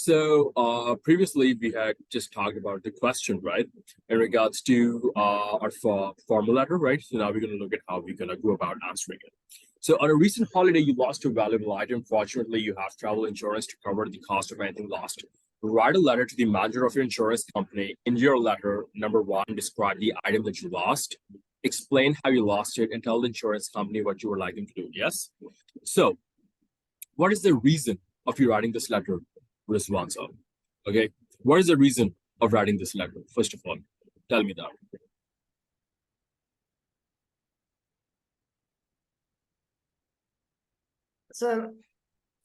So previously we had just talked about the question, right, in regards to our formal letter, right? So now we're going to look at how we're going to go about answering it. So on a recent holiday, you lost a valuable item. Fortunately, you have travel insurance to cover the cost of anything lost. Write a letter to the manager of your insurance company. In your letter, number one, describe the item that you lost, explain how you lost it, and tell the insurance company what you would like them to do. Yes? So what is the reason of you writing this letter? Response of, okay, what is the reason of writing this letter? First of all, tell me that. Sir,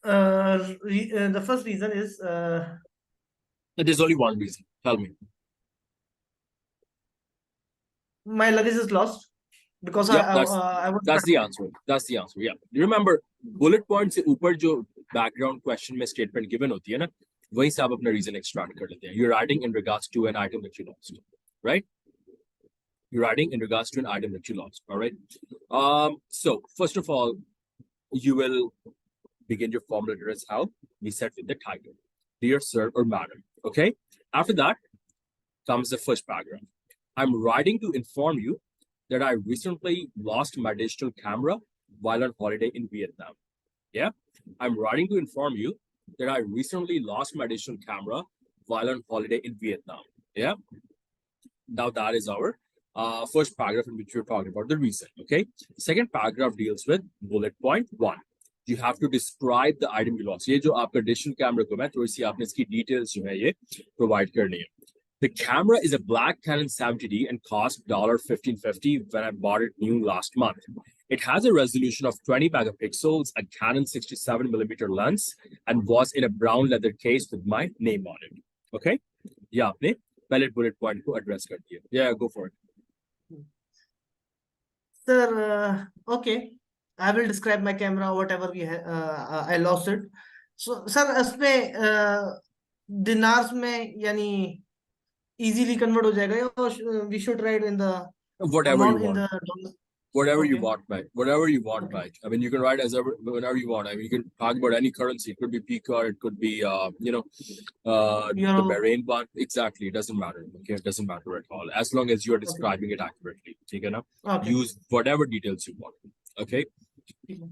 the first reason is There's only one reason. Tell me. my luggage is lost because Yeah, I was that's the answer. That's the answer. Yeah. Remember, bullet points से ऊपर जो background question में statement given होती है ना, वही से आप अपना reason extract कर लेते हैं. You're writing in regards to an item that you lost, right? You're writing in regards to an item that you lost. All right. So first of all, you will begin your formal letter as how we said with the title, dear sir or madam. Okay. After that comes the first paragraph. I'm writing to inform you that I recently lost my digital camera while on holiday in Vietnam. Yeah. I'm writing to inform you that I recently lost my digital camera while on holiday in Vietnam. Yeah. Now that is our first paragraph in which we're talking about the reason. Okay. Second paragraph deals with bullet point 1. You have to describe the item you lost. ये जो आपका digital camera को मैं थोड़ी सी आपने इसकी details जो है ये provide करनी है. The camera is a black Canon 70D and cost $15.50 when I bought it new last month. It has a resolution of 20 megapixels, a Canon 67mm lens, and was in a brown leather case with my name on it. Okay? Yeah, आपने पहले bullet point को address कर दिया. Yeah, go for it. Sir, okay. I will describe my camera, whatever I lost it. So, sir, इसमें dinars में यानी easily convert हो जाएगा या we should write in the whatever amount you want. in the Whatever okay. you want, mate. Whatever you want, mate. I mean, you can write as ever, whenever you want. I mean, you can talk about any currency. It could be PCAR, it could be, the Bahrain one. Exactly. It doesn't matter. Okay, it doesn't matter at all. As long as you are describing it accurately. Okay, na? Okay. Use whatever details you want. Okay.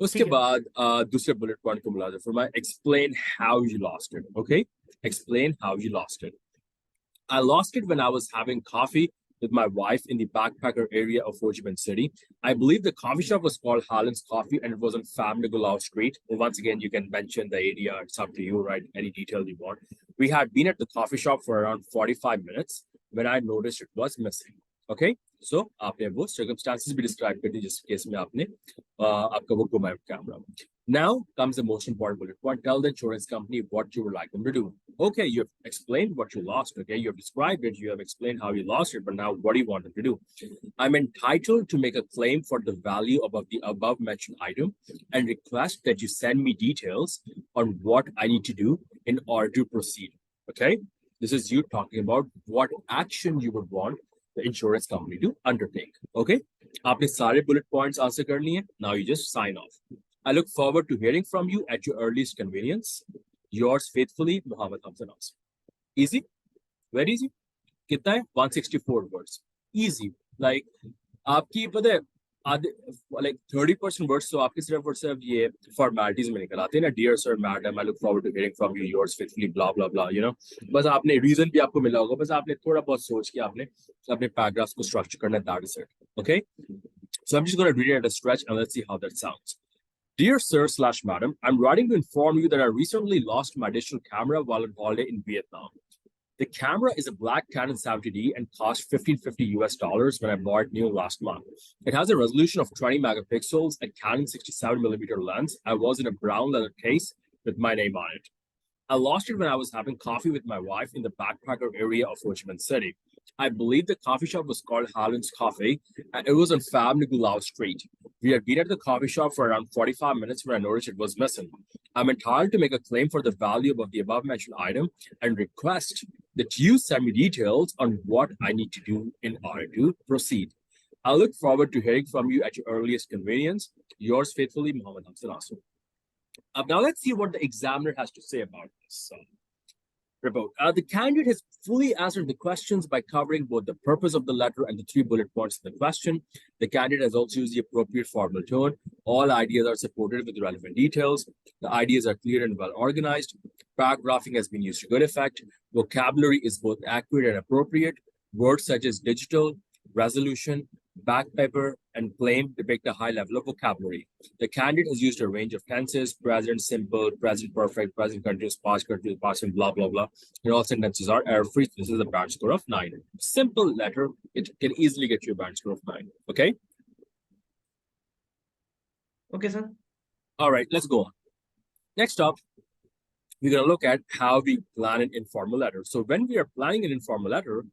उसके बाद दूसरे bullet point को मिला दे. For my explain how you lost it. Okay. Explain how you lost it. I lost it when I was having coffee with my wife in the backpacker area of Ho Chi Minh City. I believe the coffee shop was called Harlan's Coffee and it was on Pham Nagulao Street. Well, once again, you can mention the area. It's up to you, right? Any detail you want. We had been at the coffee shop for around 45 minutes when I noticed it was missing. Okay, so आपने वो circumstances भी describe कर दी जिस case में आपने आपका वो गुमाया camera. Now comes the most important bullet point. Tell the insurance company what you would like them to do. Okay, you have explained what you lost. Okay, you have described it. You have explained how you lost it. But now what do you want them to do? I'm entitled to make a claim for the value of the above mentioned item and request that you send me details on what I need to do in order to proceed. Okay, this is you talking about what action you would want the insurance company to undertake. Okay, आपने सारे bullet points answer कर लिए. Now you just sign off. I look forward to hearing from you at your earliest convenience. Yours faithfully, Mohammad Hamza. Easy? Very easy. कितना है? 164 words. Easy. Like, आपकी पता है आधे like 30% words तो आपके सिर्फ ये formalities में निकल आते हैं ना. Dear sir, madam, I look forward to hearing from you. Yours faithfully, blah blah blah. You know, बस आपने reason भी आपको मिला होगा. बस आपने थोड़ा बहुत सोच के आपने अपने paragraphs को structure करना. That is it. Okay. So I'm just going to read it at a stretch and let's see how that sounds. Dear sir / madam, I'm writing to inform you that I recently lost my digital camera while on holiday in Vietnam. The camera is a black Canon 70D and cost $15.50 when I bought it new last month. It has a resolution of 20 megapixels, a Canon 67mm lens. I was in a brown leather case with my name on it. I lost it when I was having coffee with my wife in the backpacker area of Ho Chi Minh City. I believe the coffee shop was called Harlan's Coffee, and it was on Pham Nagulao Street. We had been at the coffee shop for around 45 minutes when I noticed it was missing. I'm entitled to make a claim for the value of the above-mentioned item and request that you send me details on what I need to do in order to proceed. I look forward to hearing from you at your earliest convenience. Yours faithfully, Mohammad. Now let's see what the examiner has to say about this. report. The candidate has fully answered the questions by covering both the purpose of the letter and the 3 bullet points in the question. The candidate has also used the appropriate formal tone. All ideas are supported with the relevant details. The ideas are clear and well organized. Paragraphing has been used to good effect. Vocabulary is both accurate and appropriate. Words such as digital, resolution, back paper, and claim depict a high level of vocabulary. The candidate has used a range of tenses: present simple, present perfect, present continuous, past continuous, past and blah, blah, blah. And all sentences are error-free. This is a band score of 9. Simple letter, it can easily get you a band score of 9. Okay? Okay, sir. All right, let's go on. Next up, we're going to look at how we plan an informal letter. So when we are planning an informal letter,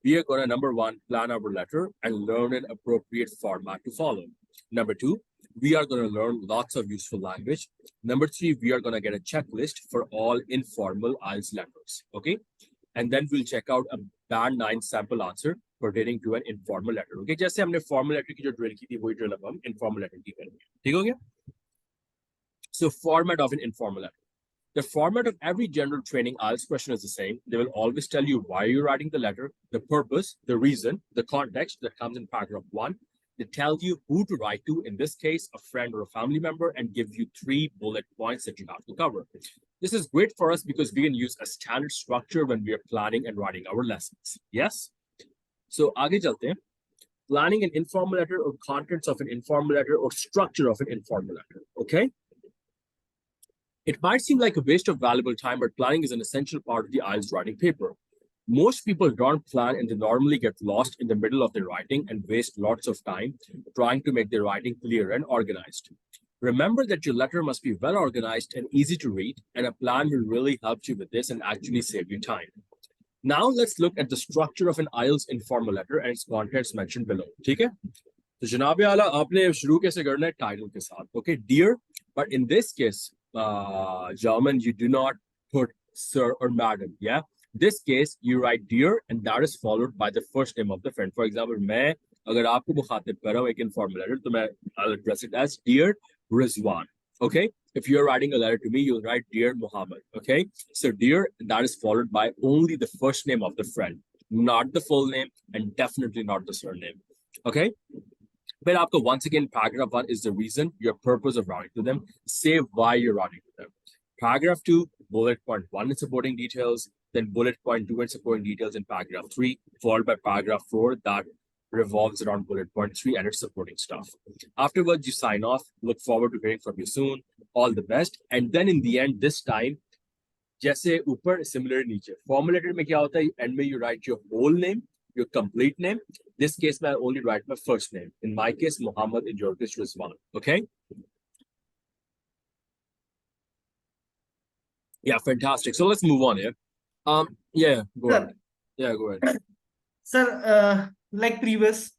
we are going to, number one, plan our letter and learn an appropriate format to follow. Number two, we are going to learn lots of useful language. Number three, we are going to get a checklist for all informal IELTS letters. Okay. And then we'll check out a band 9 sample answer pertaining to an informal letter. Okay. जैसे हमने formal letter की जो drill की थी, वही drill अब हम informal letter की करेंगे. ठीक हो गया? So format of an informal letter. The format of every general training IELTS question is the same. They will always tell you why you're writing the letter, the purpose, the reason, the context that comes in paragraph 1. They tell you who to write to, in this case, a friend or a family member, and give you 3 bullet points that you have to cover. This is great for us because we can use a standard structure when we are planning and writing our lessons. Yes? So, आगे चलते हैं. Planning an informal letter or contents of an informal letter or structure of an informal letter. Okay? It might seem like a waste of valuable time, but planning is an essential part of the IELTS writing paper. Most people don't plan and they normally get lost in the middle of their writing and waste lots of time trying to make their writing clear and organized. Remember that your letter must be well organized and easy to read, and a plan will really help you with this and actually save you time. Now let's look at the structure of an IELTS informal letter and its contents mentioned below. ठीक है? तो जनाब आला आपने शुरू कैसे करना है title के साथ. Okay, dear, but in this case, gentlemen, you do not put sir or madam. Yeah, this case you write dear and that is followed by the first name of the friend. For example, मैं अगर आपको मुखातिब कर रहा हूँ एक informal letter, तो मैं I'll address it as dear Rizwan. Okay, if you're writing a letter to me, you'll write dear Mohammad. Okay, so dear, that is followed by only the first name of the friend, not the full name and definitely not the surname. Okay. But after once again, paragraph 1 is the reason, your purpose of writing to them. Say why you're writing to them. Paragraph 2, bullet point 1 in supporting details, then bullet point 2 in supporting details in paragraph 3, followed by paragraph 4 that revolves around bullet point 3 and its supporting stuff. Afterwards, you sign off. Look forward to hearing from you soon. All the best. And then in the end, this time, जैसे ऊपर similar नीचे. Formal letter में क्या होता है? End में you write your whole name, your complete name. This case, I only write my first name. In my case, Mohammad. In your case, Rizwan. Okay? Yeah, fantastic. So let's move on here. Yeah, go ahead. Yeah, go ahead. Sir, like previous,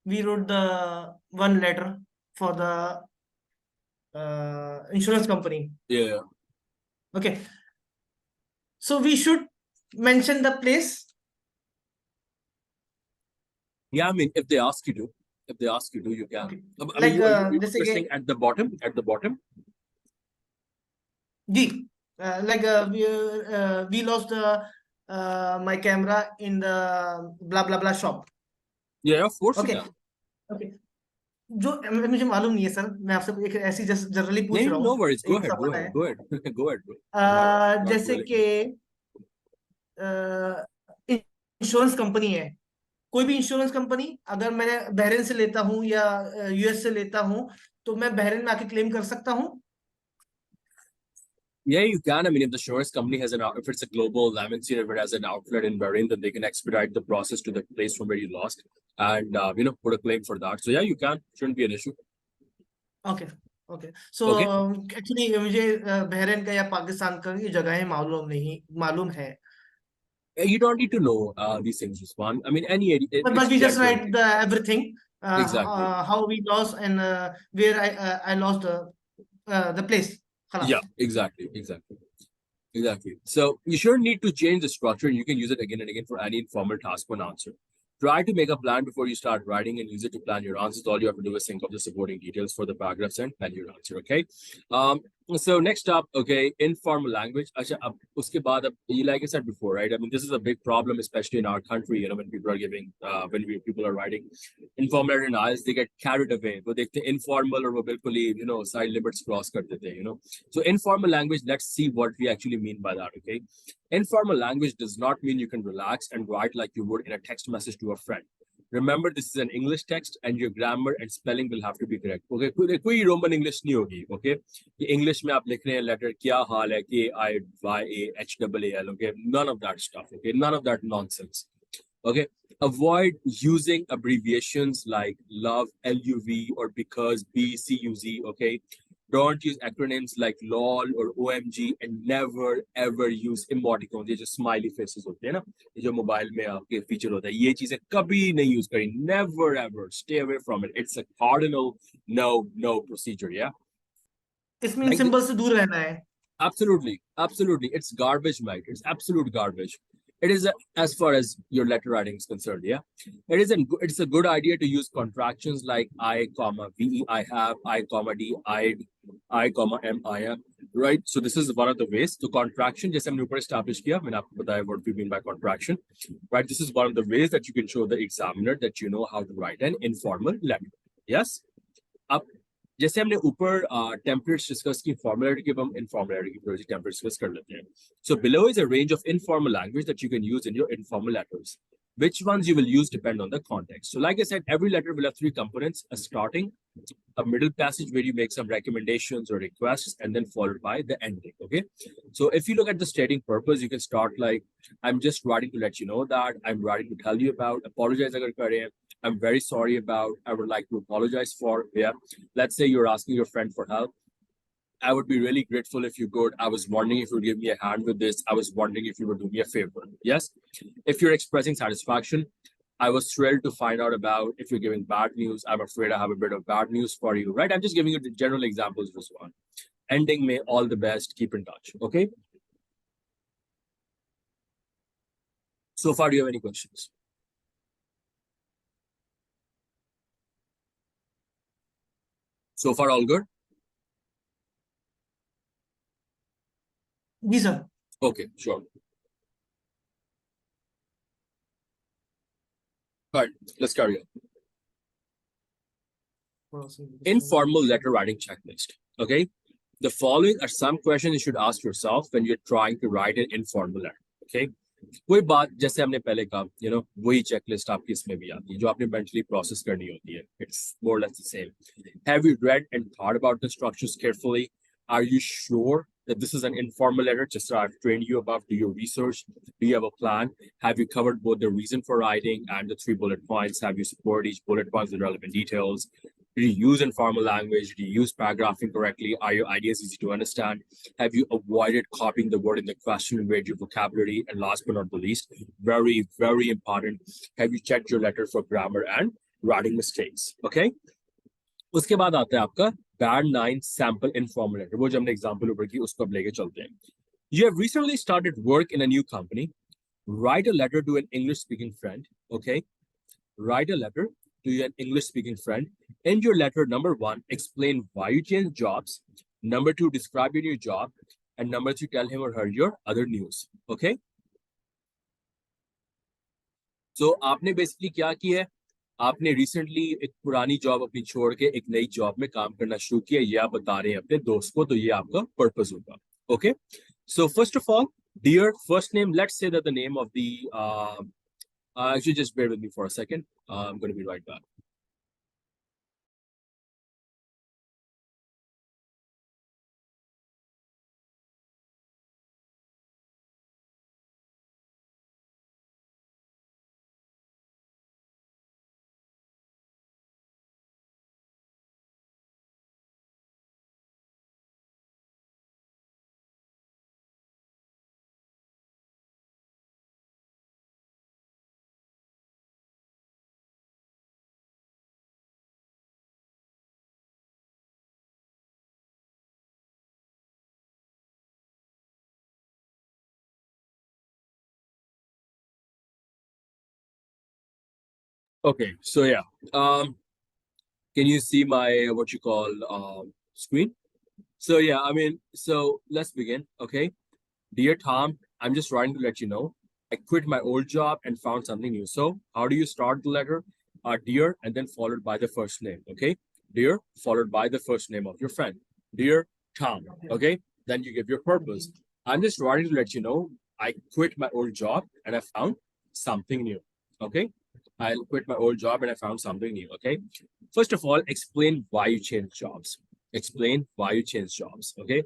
we wrote the one letter for the insurance company. Yeah. Okay. So we should mention the place. Yeah, I mean, if they ask you to, you can. Okay. I Like, mean, you जैसे कि saying at the bottom, ji, like we lost my camera in the blah blah blah shop. Yeah, of course Okay. you can. Okay. जो मुझे मालूम नहीं है sir, मैं आपसे एक ऐसी जस्ट जनरली पूछ रहा हूँ. No worries. Go एक ahead. सवाल है. Go ahead. Go ahead. Bro. जैसे कि इंश्योरेंस कंपनी है, कोई भी इंश्योरेंस कंपनी अगर मैं बहरीन से लेता हूँ या यूएस से लेता हूँ, तो मैं बहरीन में आके क्लेम कर सकता हूँ. Yeah, you can. I mean, if the insurance company has if it's a global MNC, if it has an outlet in Bahrain, then they can expedite the process to the place from where you lost and, put a claim for that. So yeah, you can. Shouldn't be an issue. Okay. So actually मुझे Bahrain का या पाकिस्तान का ये जगह मालूम है. You don't need to know these things, Usman. I mean, But we just write the everything. Exactly. How we lost and where I lost the place. Yeah, exactly. So you shouldn't need to change the structure. You can use it again and again for any informal task one answer. Try to make a plan before you start writing and use it to plan your answers. All you have to do is think of the supporting details for the paragraphs and plan your answer. Okay. So next up, okay, informal language. अच्छा, अब उसके बाद अब, like I said before, right? I mean, this is a big problem, especially in our country. You know, when people are giving, people are writing informal and IELTS, they get carried away. वो देखते हैं informal और वो बिल्कुल ही, you know, side limits cross कर देते हैं. You know, so informal language. Let's see what we actually mean by that. Okay, informal language does not mean you can relax and write like you would in a text message to a friend. Remember, this is an English text, and your grammar and spelling will have to be correct. Okay, कोई Roman English नहीं होगी. Okay. English में आप लिख रहे हैं letter क्या हाल है KIYAHAAL, okay, none of that stuff, okay, none of that nonsense, okay. Avoid using abbreviations like love LUV or because BCUZ, okay. Don't use acronyms like LOL or OMG, and never ever use emoticons. ये जो smiley faces होते हैं ना, ये जो mobile में आपके feature होता है, ये चीजें कभी नहीं यूज करें. Never ever, stay away from it. It's a cardinal no procedure, yeah. इसमें Like सिंबल से दूर रहना है. absolutely, it's garbage, mate. It's absolute garbage. It is as far as your letter writing is concerned, yeah. It's a good idea to use contractions like I comma ve, I have, I comma d, I comma m, I am, right? So this is one of the ways. So contraction, जैसे हमने ऊपर establish किया, मैंने आपको बताया what we mean by contraction, right? This is one of the ways that you can show the examiner that you know how to write an informal letter. Yes. अब जैसे हमने ऊपर templates discuss की formality की, हम informality की थोड़ी सी templates discuss कर लेते हैं. So below is a range of informal language that you can use in your informal letters. Which ones you will use depend on the context. So like I said, every letter will have three components: a starting, a middle passage where you make some recommendations or requests, and then followed by the ending. Okay. So if you look at the stating purpose, you can start like, I'm just writing to let you know that, I'm writing to tell you about, apologize agar kare, I'm very sorry about, I would like to apologize for. Yeah. Let's say you're asking your friend for help. I would be really grateful if you could. I was wondering if you would give me a hand with this. I was wondering if you would do me a favor. Yes. If you're expressing satisfaction, I was thrilled to find out about. If you're giving bad news, I'm afraid I have a bit of bad news for you, right? I'm just giving you the general examples of this one. Ending, may all the best. Keep in touch. Okay. So far, do you have any questions? So far, all good? जी sir. Okay, sure. All right, let's carry on. Informal letter writing checklist. Okay. The following are some questions you should ask yourself when you're trying to write an informal letter. Okay. कोई बात जैसे हमने पहले कहा, you know, वही checklist आपकी इसमें भी आती है जो आपने mentally process करनी होती है. It's more or less the same. Have you read and thought about the instructions carefully? Are you sure that this is an informal letter? Just I've trained you about. Do your research? Do you have a plan? Have you covered both the reason for writing and the 3 bullet points? Have you supported each bullet point with relevant details? Did you use informal language? Did you use paragraphing correctly? Are your ideas easy to understand? Have you avoided copying the word in the question and read your vocabulary? And last but not the least, very, very important, have you checked your letter for grammar and writing mistakes? Okay. उसके बाद आता है आपका band 9 sample informal letter. वो जो हमने example ऊपर की उसको अब लेके चलते हैं. You have recently started work in a new company. Write a letter to an English speaking friend. Okay. Write a letter to an English speaking friend. In your letter, number 1, explain why you changed jobs. Number 2, describe your new job. And number 3, tell him or her your other news. Okay. So आपने basically क्या किया है? आपने recently एक पुरानी job अपनी छोड़ के एक नई जॉब में काम करना शुरू किया, ये आप बता रहे हैं अपने दोस्त को, तो ये आपका पर्पस होगा. Okay. So first of all, dear, first name, let's say that the name of the actually just bear with me for a second. I'm going to be right back. Okay, so yeah, can you see my what you call screen? So yeah, I mean, so let's begin. Okay. Dear Tom, I'm just writing to let you know I quit my old job and found something new. So how do you start the letter? Dear, and then followed by the first name. Okay. Dear, followed by the first name of your friend. Dear Tom. Okay. Then you give your purpose. I'm just writing to let you know I quit my old job and I found something new. Okay. I quit my old job and I found something new. Okay. First of all, explain why you changed jobs. Explain why you changed jobs. Okay.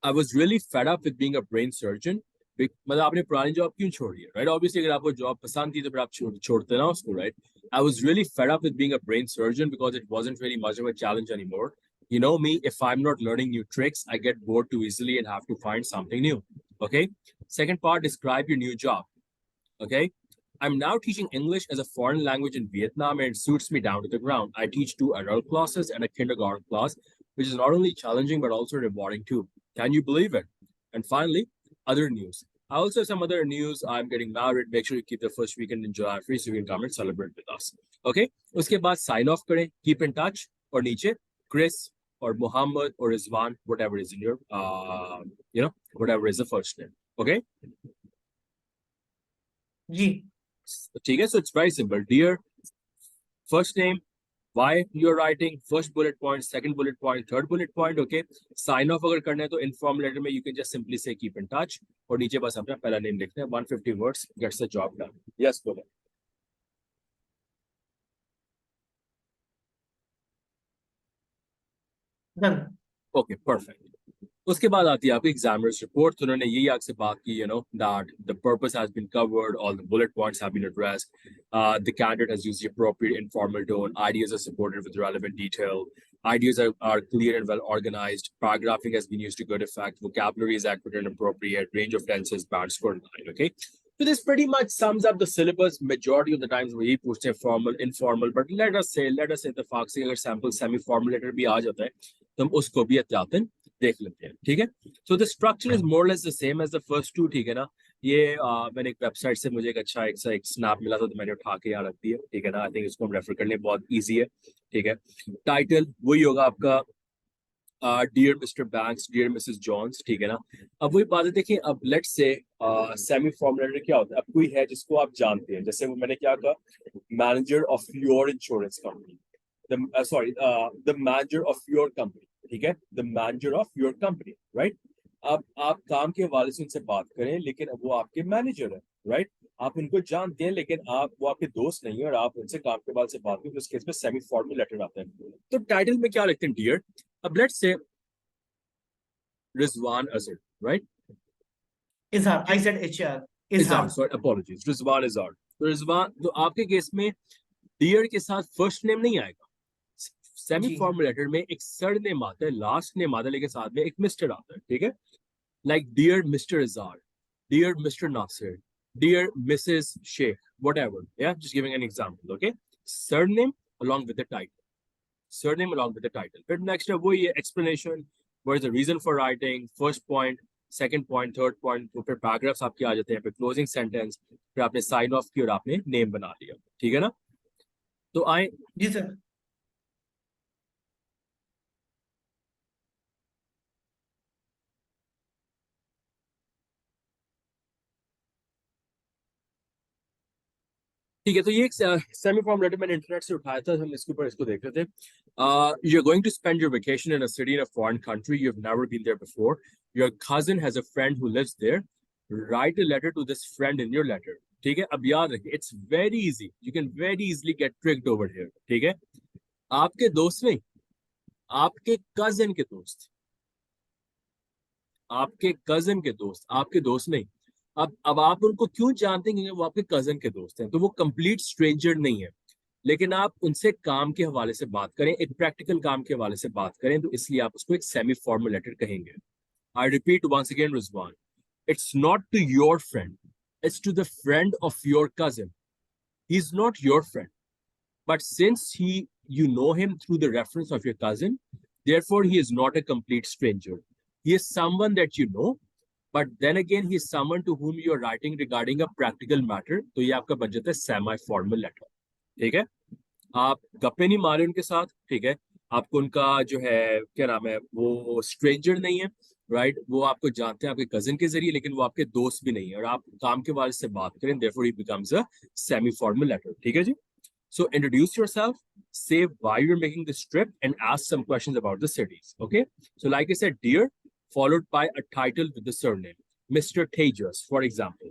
I was really fed up with being a brain surgeon. मतलब आपने पुरानी job क्यों छोड़ी है, right? Obviously, अगर आपको job पसंद थी तो फिर आप छोड़ते ना उसको, right? I was really fed up with being a brain surgeon because it wasn't really much of a challenge anymore. You know me, if I'm not learning new tricks, I get bored too easily and have to find something new. Okay. Second part, describe your new job. Okay. I'm now teaching English as a foreign language in Vietnam and it suits me down to the ground. I teach 2 adult classes and a kindergarten class, which is not only challenging but also rewarding too. Can you believe it? And finally, other news. I also have some other news. I'm getting married. Make sure you keep the first weekend in July free so you can come and celebrate with us. Okay? उसके बाद sign off करें, keep in touch, और नीचे Chris or Mohammad or Rizwan, whatever is in your, whatever is the first name. Okay? Ji. Okay, so it's very simple. Dear, first name, why you're writing, first bullet point, second bullet point, third bullet point. Okay, sign off अगर करना है तो inform letter में you can just simply say keep in touch और नीचे बस अपना पहला name लिखना है. 150 words gets the job done. Yes, go ahead. Done. Okay, perfect. उसके बाद आती है आपकी examiner's report. तो उन्होंने यही आपसे बात की, that the purpose has been covered, all the bullet points have been addressed. The candidate has used the appropriate informal tone. Ideas are supported with relevant detail. Ideas are clear and well organized. Paragraphing has been used to good effect. Vocabulary is accurate and appropriate. Range of tenses, band score 9. Okay. So this pretty much sums up the syllabus. Majority of the times we post formal, informal, but let us say the fact अगर sample semi-formal letter भी आ जाता है तो हम उसको भी अत्यातन देख लेते हैं. ठीक है. So the structure is more or less the same as the first two. ठीक है ना. ये मैंने एक वेबसाइट से मुझे एक अच्छा एक स्नैप मिला था तो मैंने उठा के यहाँ रख दिया. ठीक है ना. आई थिंक इसको हम रेफर करने बहुत इजी है. ठीक है. टाइटल वही होगा आपका dear Mr Banks, dear Mrs Jones. ठीक है ना. अब वही बात है. देखिए अब let's say semi formal letter क्या होता है. अब कोई है जिसको आप जानते हैं, जैसे वो मैंने क्या कहा, manager of your insurance company, the manager of your company. ठीक है. The manager of your company, right. अब आप काम के हवाले से उनसे बात करें लेकिन अब वो आपके मैनेजर है, राइट. आप उनको जानते हैं लेकिन वो आपके दोस्त नहीं है और आप उनसे काम के हवाले से बात करें तो उस केस में सेमी फॉर्मल लेटर आता है. तो टाइटल में क्या लिखते हैं, डियर. अब let's say Rizwan Azhar, right? Izhar. I said HR. Izhar, Izhar. sorry, apologies. Rizwan Azhar. तो रिजवान, तो आपके केस में डियर के साथ फर्स्ट नेम नहीं आएगा. सेमी जी. फॉर्मल लेटर में एक सर नेम आता है, लास्ट नेम आता है, लेकिन साथ में एक मिस्टर आता है. ठीक है. Like dear Mr Izhar, dear Mr Nasir, dear Mrs Sheikh, whatever. Yeah, just giving an example. Okay. Surname along with the title. Surname along with the title. But next है वही explanation. What is the reason for writing? First point, second point, third point. तो फिर paragraphs आपके आ जाते हैं. फिर closing sentence. फिर आपने sign off की और आपने name बना लिया. ठीक है ना. तो आए. जी सर. ठीक है. तो ये एक सेमी फॉर्म लेटर मैंने इंटरनेट से उठाया था. हम इसके ऊपर इसको देख रहे थे. You're going to spend your vacation in a city in a foreign country. You've never been there before. Your cousin has a friend who lives there. Write a letter to this friend in your letter. ठीक है. अब याद रखिए, it's very easy. You can very easily get tricked over here. ठीक है. आपके दोस्त नहीं, आपके कजिन के दोस्त, आपके कजिन के दोस्त, आपके दोस्त नहीं. अब आप उनको क्यों जानते हैं? वो आपके कजिन के दोस्त हैं, तो वो कंप्लीट स्ट्रेंजर नहीं है. लेकिन आप उनसे काम के हवाले से बात करें, एक प्रैक्टिकल काम के हवाले से बात करें, तो इसलिए आप उसको एक सेमी फॉर्मल लेटर कहेंगे. I repeat once again Rizwan, it's not to your friend, it's to the friend of your cousin. He is not your friend, but since you know him through the reference of your cousin, therefore he is not a complete stranger. He is someone that you know, but then again he is someone to whom you are writing regarding a practical matter. तो ये आपका बन जाता है semi formal letter. ठीक है. आप गप्पे नहीं मारे उनके साथ. ठीक है. आपको उनका जो है क्या नाम है वो स्ट्रेंजर नहीं है, राइट, वो आपको जानते हैं आपके कजिन के जरिए, लेकिन वो आपके दोस्त भी नहीं है और आप काम के वाले से बात करें, therefore he becomes a semi formal letter. ठीक है जी. So introduce yourself, say why you're making this trip, and ask some questions about the cities. Okay. So like I said, dear, followed by a title with the surname, Mr. Tejas, for example.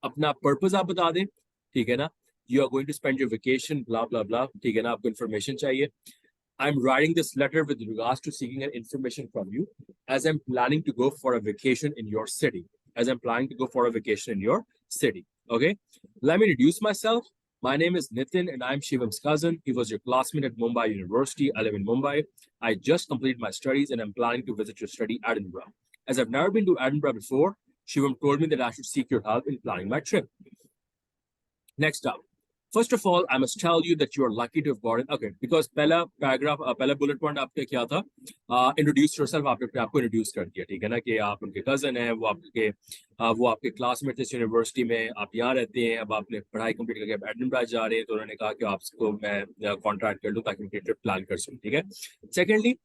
अपना purpose आप बता दें, ठीक है ना. You are going to spend your vacation, blah blah blah. ठीक है ना, आपको information चाहिए. I'm writing this letter with regards to seeking an information from you, as I'm planning to go for a vacation in your city. As I'm planning to go for a vacation in your city. Okay. Let me introduce myself. My name is Nitin and I'm Shivam's cousin. He was your classmate at Mumbai University. I live in Mumbai. I just completed my studies and I'm planning to visit your study, Edinburgh. As I've never been to Edinburgh before, Shivam told me that I should seek your help in planning my trip. Next up. First of all, I must tell you that you are lucky to have gotten, okay, because पहला paragraph, पहला bullet point आपका क्या था? Introduce yourself, आपने अपने आप को introduce कर दिया, ठीक है ना, कि आप उनके cousin हैं, वो आपके classmate इस university में, आप यहाँ रहते हैं, अब आपने पढ़ाई complete करके एडिनबरा जा रहे हैं, तो उन्होंने कहा कि आपको मैं contact कर लूँ ताकि उनकी trip plan कर सकूँ, ठीक है. Secondly,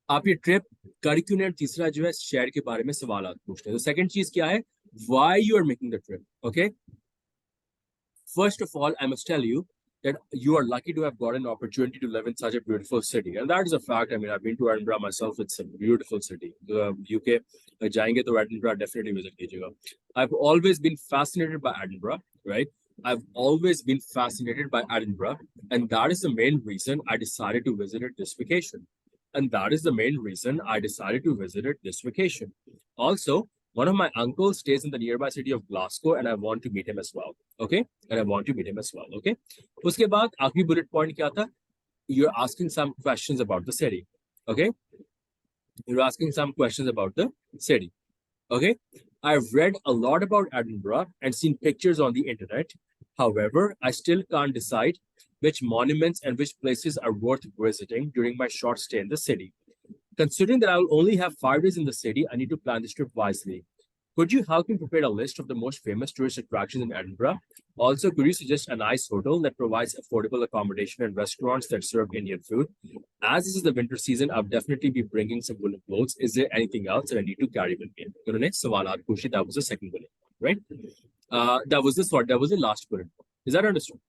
आप ये ट्रिप कर क्यों नहीं, तीसरा जो है शहर के बारे में सवाल पूछते हैं. तो सेकंड चीज क्या है? Why you are making the trip, okay? First of all, I must tell you that you are lucky to have got an opportunity to live in such a beautiful city. And that is a fact. I mean, I've been to Edinburgh myself. It's a beautiful city. UK, जाएंगे तो Edinburgh definitely visit कीजिएगा. I've always been fascinated by Edinburgh, right? I've always been fascinated by Edinburgh. And that is the main reason I decided to visit it this vacation. And that is the main reason I decided to visit it this vacation. Also, one of my uncles stays in the nearby city of Glasgow and I want to meet him as well. Okay? And I want to meet him as well. Okay? उसके बाद आखिरी bullet point क्या था? You're asking some questions about the city. Okay? You're asking some questions about the city. Okay? I've read a lot about Edinburgh and seen pictures on the internet. However, I still can't decide which monuments and which places are worth visiting during my short stay in the city. Considering that I will only have 5 days in the city, I need to plan this trip wisely. Could you help me prepare a list of the most famous tourist attractions in Edinburgh? Also, could you suggest a nice hotel that provides affordable accommodation and restaurants that serve Indian food? As this is the winter season, I'll definitely be bringing some woolen clothes. Is there anything else that I need to carry with me? That was the second bullet, right? That was the last bullet. Is that understood?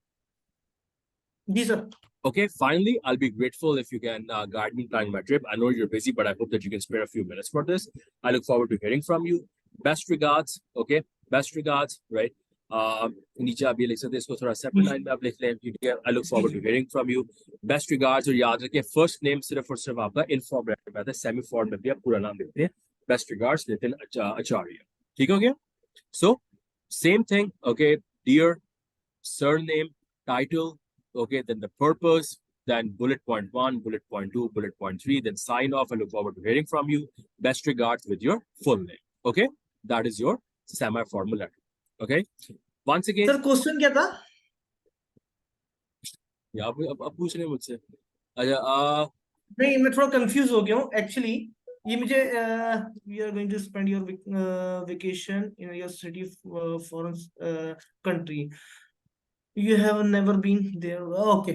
जी sir. Okay, finally, I'll be grateful if you can guide me in planning my trip. I know you're busy, but I hope that you can spare a few minutes for this. I look forward to hearing from you. Best regards, okay? Best regards, right? नीचे आप ये लिख सकते हैं, इसको थोड़ा separate line में आप लिख लें, ठीक है? I look forward to hearing from you. Best regards, और याद रखें first name सिर्फ और सिर्फ आपका inform में आता है, semi form में भी आप पूरा नाम लिखते हैं. Best regards, नितिन आचार्य. ठीक हो गया? So, same thing, okay? Dear, surname, title, okay, then the purpose, then bullet point 1, bullet point 2, bullet point 3, then sign off. I look forward to hearing from you. Best regards with your full name. Okay, that is your semi-formal letter. Okay, once again. Sir question क्या था? अब पूछ रहे हैं मुझसे. अच्छा, नहीं, मैं थोड़ा कंफ्यूज हो गया हूँ एक्चुअली. ये मुझे we are going to spend your vacation in your city foreign country. You have never been there. Okay.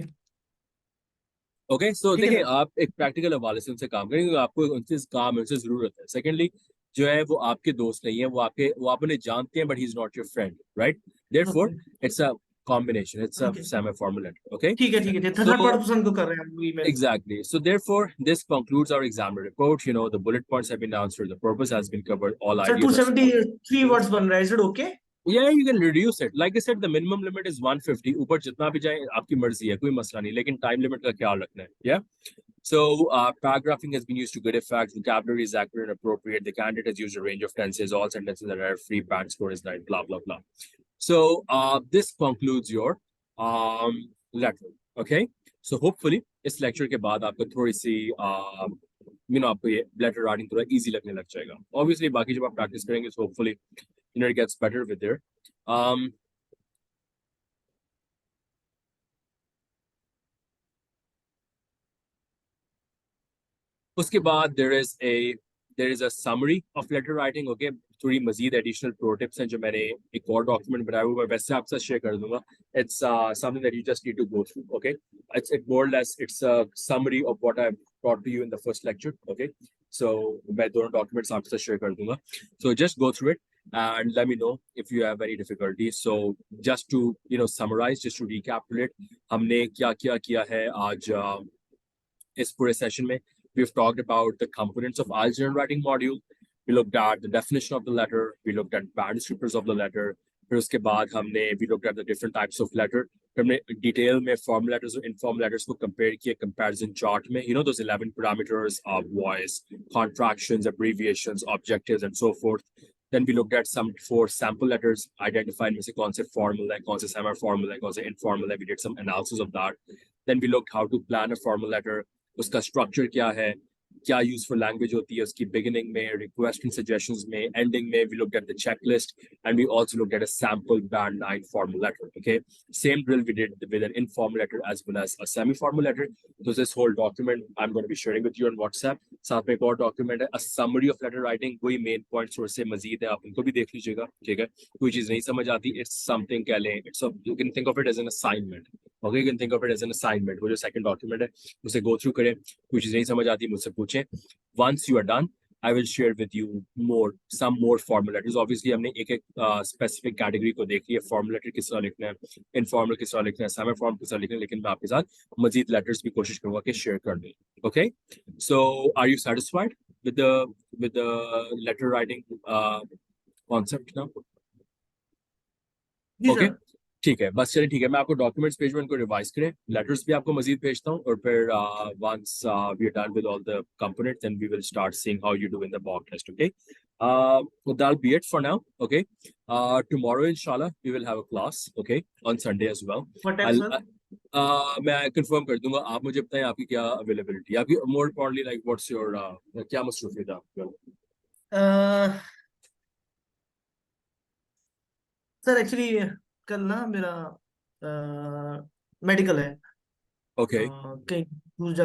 Okay, so ठीक है देखिए, सर. आप एक प्रैक्टिकल हवाले से उनसे काम करेंगे, क्योंकि आपको उनसे काम है, उनसे जरूरत है. सेकेंडली, जो है वो आपके दोस्त नहीं है, वो आप उन्हें जानते हैं, but he is not your friend, right? Therefore it's a combination, it's a Okay. semi-formal letter. Okay, ठीक है. so थर्ड पर्सन को कर रहे हैं हम email. exactly, so therefore this concludes our exam report. You know, the bullet points have been answered, the purpose has been covered, all sir ideas are 273 words बन रहा है. Is it okay? Yeah, you can reduce it. Like I said, the minimum limit is 150. ऊपर जितना भी जाए आपकी मर्जी है, कोई मसला नहीं, लेकिन time limit का ख्याल रखना है. Yeah. So, paragraphing has been used to good effect. Vocabulary is accurate and appropriate. The candidate has used a range of tenses. All sentences are free. Band score is 9. Blah blah blah. So, this concludes your letter. Okay. So, hopefully, इस lecture के बाद आपको थोड़ी सी आपको ये letter writing थोड़ा easy लगने लग जाएगा. Obviously, बाकी जब आप practice करेंगे, so hopefully, it gets better with there. उसके बाद there is a there is a summary of letter writing. Okay, थोड़ी मजीद additional pro tips हैं जो मैंने एक और document बनाया हुआ, मैं वैसे आपसे share कर दूंगा. It's something that you just need to go through. Okay, it's more or less it's a summary of what I've taught to you in the first lecture. Okay, so मैं दोनों documents आपसे share कर दूंगा. So just go through it and let me know if you have any difficulties. So just to summarize, just to recapitulate, हमने क्या क्या किया है आज इस पूरे session में. We've talked about the components of IELTS General Writing module. We looked at the definition of the letter. We looked at bad descriptors of the letter. फिर उसके बाद we looked at the different types of letter. हमने detail में formal letters और informal letters को compare किए comparison chart में. You know those 11 parameters of voice, contractions, abbreviations, objectives, and so forth. Then we looked at some 4 sample letters, identified में से कौन से formal है, कौन से semi-formal है, कौन से informal है. We did some analysis of that. Then we looked how to plan a formal letter. उसका स्ट्रक्चर क्या है, क्या यूजफुल लैंग्वेज होती है उसकी बिगिनिंग में, रिक्वेस्ट एंड सजेशंस में, एंडिंग में. We looked at the checklist and we also looked at a sample band 9 formal letter. Okay, same drill we did with an informal letter as well as a semi formal letter. तो this whole document I am going to be sharing with you on WhatsApp. साथ में एक और document है, a summary of letter writing. वही main points थोड़े से मजीद है, आप उनको भी देख लीजिएगा. ठीक है, कोई चीज नहीं समझ आती, इट्स समथिंग कह लें, it's you can think of it as an assignment. Okay, you can think of it as an assignment. वो जो सेकंड डॉक्यूमेंट है उसे गो थ्रू करें. कोई चीज नहीं समझ आती मुझसे पूछें. Once you are done, I will share with you some more formal letters. Obviously, हमने एक specific category को देख लिया, formal letter किस तरह लिखना है, informal किस तरह लिखना है, semi formal किस तरह लिखना है, लेकिन मैं आपके साथ मजीद letters भी कोशिश करूँगा कि share कर दूँ. Okay, so are you satisfied with the letter writing concept now? Okay. ठीक है, बस चलिए ठीक है, मैं आपको डॉक्यूमेंट्स भेज में उनको रिवाइज करें, लेटर्स भी आपको मजीद भेजता हूँ, और फिर once we are done with all the components then we will start seeing how you do in the mock test. Okay, so that'll be it for now. Okay, tomorrow inshallah we will have a class. Okay, on Sunday as well. What time, sir? मैं confirm कर दूंगा, आप मुझे बताएं आपकी क्या availability, आपकी more importantly like what's your क्या मसरूफियत है आपकी. सर एक्चुअली कल ना मेरा मेडिकल है. Okay. कहीं दूर